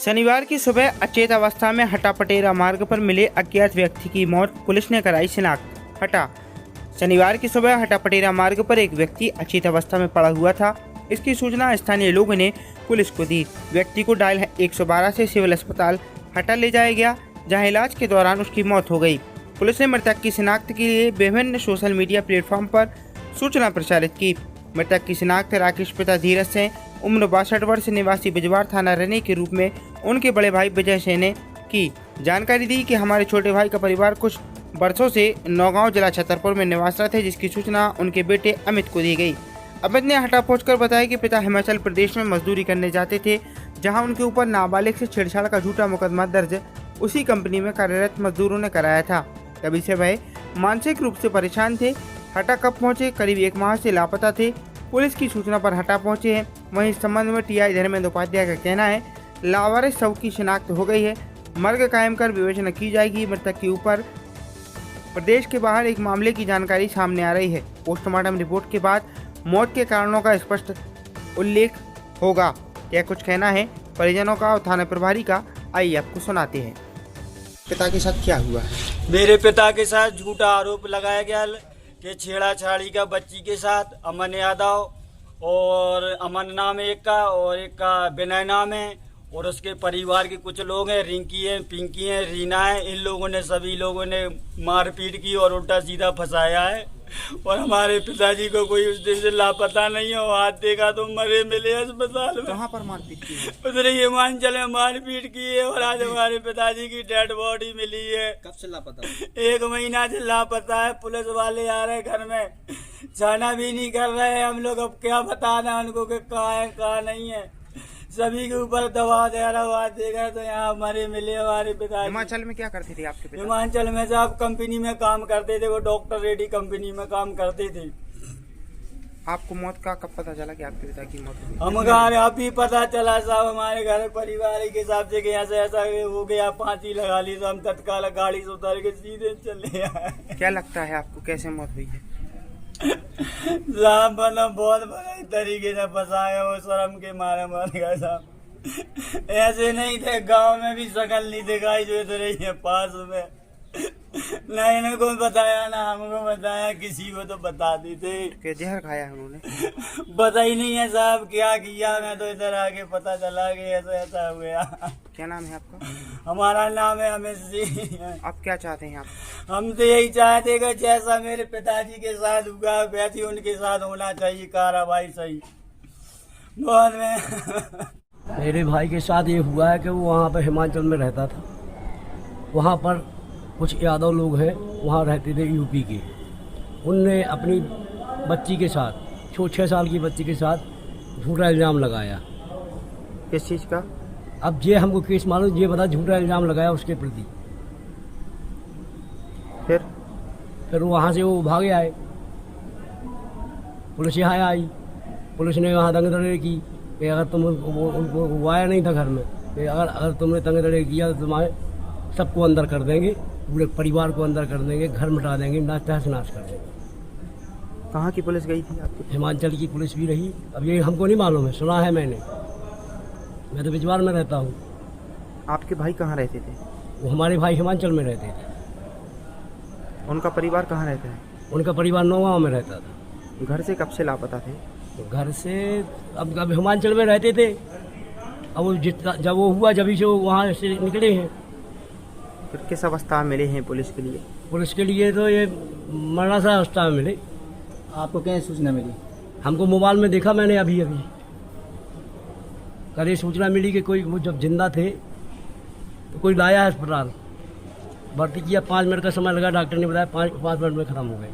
शनिवार की सुबह अचेत अवस्था में हटा पटेरा मार्ग पर मिले अज्ञात व्यक्ति की मौत, पुलिस ने कराई शिनाख्त। हटा शनिवार की सुबह हटा पटेरा मार्ग पर एक व्यक्ति अचेत अवस्था में पड़ा हुआ था। इसकी सूचना स्थानीय लोगों ने पुलिस को दी। व्यक्ति को डायल 112 से सिविल अस्पताल हटा ले जाया गया, जहां इलाज के दौरान उसकी मौत हो गई। पुलिस ने मृतक की शिनाख्त के लिए विभिन्न सोशल मीडिया प्लेटफॉर्म पर सूचना प्रचारित की। मृतक की शिनाख्त राकेश पिता धीरज से उम्र 62 वर्ष निवासी बिजवार थाना रनी के रूप में उनके बड़े भाई विजय सिंह ने की। जानकारी दी कि हमारे छोटे भाई का परिवार कुछ वर्षों से नौगांव जिला छतरपुर में निवासरत है, जिसकी सूचना उनके बेटे अमित को दी गई। अमित ने हटा पहुंचकर बताया कि पिता हिमाचल प्रदेश में मजदूरी करने जाते थे, जहां उनके ऊपर नाबालिग से छेड़छाड़ का झूठा मुकदमा दर्ज उसी कंपनी में कार्यरत मजदूरों ने कराया था। तभी से वह मानसिक रूप से परेशान थे। हटा कब पहुंचे? करीब 1 माह से लापता थे। पुलिस की सूचना पर हटा पहुंचे हैं। वहीं इस संबंध में टीआई धर्मेंद्र उपाध्याय का कहना है, लावारिस शव की शिनाख्त हो गई है, मर्ग कायम कर विवेचना की जाएगी। मृतक के ऊपर प्रदेश के बाहर एक मामले की जानकारी सामने आ रही है। पोस्टमार्टम रिपोर्ट के बाद मौत के कारणों का स्पष्ट उल्लेख होगा। यह कुछ कहना है परिजनों का और थाना प्रभारी का। आइए आपको सुनाते हैं। पिता के साथ क्या हुआ है? मेरे पिता के साथ झूठा आरोप लगाया गया कि छेड़ाछाड़ी का बच्ची के साथ अमन यादव, और अमन नाम एक का और एक का विनय नाम है, और उसके परिवार के कुछ लोग हैं, रिंकी है, पिंकी है, रीना है। इन लोगों ने सभी लोगों ने मारपीट की और उल्टा सीधा फंसाया है। और हमारे पिताजी को कोई उस दिन से लापता नहीं है। हाथ देखा तो मरे मिले अस्पताल में। कहाँ पर मारपीट की है? उधर हिमाचल में मारपीट की है। और आज हमारे पिताजी की डेड बॉडी मिली है। कब से लापता? 1 महीना से लापता है। पुलिस वाले आ रहे घर में, जाना भी नहीं कर रहे हैं। हम लोग अब क्या बताना उनको कि कहाँ है कहाँ नहीं है। सभी के ऊपर दबाव दे रहा हुआ देखा तो यहाँ हमारे मिले हमारे पिताजी। हिमाचल में क्या करते थे आपके पिता? हिमाचल में साहब कंपनी में काम करते थे। वो डॉक्टर रेड्डी कंपनी में काम करते थे। आपको मौत का कब पता चला कि आपके पिता की मौत हुई? हम घर अभी पता चला साहब, हमारे घर परिवार के हिसाब से कि ऐसा ऐसा हो गया, फांसी लगा ली। तो हम तत्काल गाड़ी से उतर के सीधे चले आए। क्या लगता है आपको कैसे मौत हुई है? साहब मतलब बहुत बड़े तरीके से फंसाया, वो शर्म के मारे मर गए साहब। ऐसे नहीं थे, गांव में भी शकल नहीं दिखाई जो तो रही है पास में। ना इनको बताया ना हमको बताया, किसी को तो बता देते। कि जहर खाया है उन्होंने? पता ही नहीं है साहब क्या किया। मैं तो इधर आके पता चला कि ऐसा ऐसा हो गया। क्या नाम है आपका? हमारा नाम है अमित सिंह। आप क्या चाहते हैं आप? हम तो यही चाहते कि जैसा मेरे पिताजी के साथ हुआ वैसे उनके साथ होना चाहिए कार्रवाई सही। बहुत में मेरे भाई के साथ ये हुआ है कि वो वहाँ पर हिमाचल में रहता था। वहाँ पर कुछ यादव लोग हैं, वहाँ रहते थे यूपी के। उनने अपनी बच्ची के साथ 6 साल की बच्ची के साथ झूठा इल्ज़ाम लगाया। किस चीज़ का? अब ये हमको केस मालूम, ये बता झूठा इल्ज़ाम लगाया उसके प्रति। फिर वहाँ से वो भागे आए। पुलिस यहाँ आई। पुलिस ने वहाँ दंगदड़े की कि अगर तुम उनको वो आया नहीं था घर में कि अगर तुमने दंगदड़े किया तो तुम्हारे सबको अंदर कर देंगे, पूरे परिवार को अंदर कर देंगे, घर मिटा देंगे, तहस नाश कर देंगे। कहाँ की पुलिस गई थी आपकी? हिमाचल की पुलिस भी रही। अब ये हमको नहीं मालूम है, सुना है मैंने। मैं तो बिजवार में रहता हूँ। आपके भाई कहाँ रहते थे? वो हमारे भाई हिमाचल में रहते थे। उनका परिवार कहाँ रहता है? उनका परिवार नौगांव में रहता था। घर से कब से लापता थे? तो घर से अब हिमाचल में रहते थे। अब वो जब वो हुआ जब से वो वहाँ से निकले हैं। फिर किस अवस्था में मिले हैं पुलिस के लिए? पुलिस के लिए तो ये मरना अवस्था में मिले। आपको क्या सूचना मिली? हमको मोबाइल में देखा मैंने अभी कल ये सूचना मिली कि कोई वो जब जिंदा थे तो कोई लाया है अस्पताल, भर्ती किया। 5 मिनट का समय लगा, डॉक्टर ने बताया 5 मिनट में ख़त्म हो गए।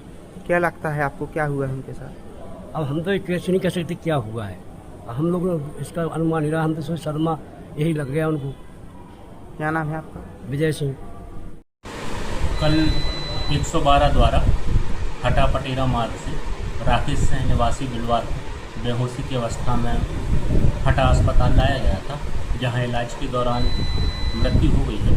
क्या लगता है आपको क्या हुआ है उनके साथ? अब हम तो कैसे नहीं कह सकते क्या हुआ है। हम लोग इसका अनुमान नहीं रहा। हम तो सोच सदमा यही लग गया उनको। क्या नाम है आपका? विजय सिंह। कल 112 द्वारा हटा पटेरा मार्ग से राकेश सिंह निवासी बिलवार बेहोशी की अवस्था में हटा अस्पताल लाया गया था, जहां इलाज के दौरान मृत्यु हो गई है।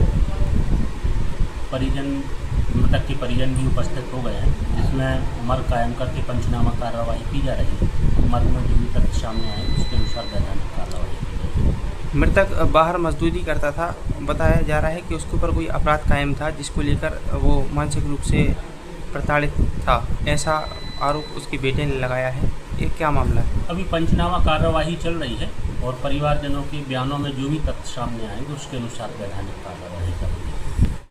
मृतक के परिजन भी उपस्थित हो गए हैं, जिसमें मर्ग कायम करके पंचनामा कार्रवाई की जा रही है। मर्ग में जो भी तथ्य सामने आए उसके अनुसार वैधानिक कार्रवाई की जाएगी। मृतक बाहर मजदूरी करता था। बताया जा रहा है कि उसके ऊपर कोई अपराध कायम था जिसको लेकर वो मानसिक रूप से प्रताड़ित था, ऐसा आरोप उसके बेटे ने लगाया है। ये क्या मामला है? अभी पंचनामा कार्यवाही चल रही है और परिवारजनों के बयानों में जो भी तथ्य सामने आएंगे उसके अनुसार वैधानिक कार्यवाही करेंगे।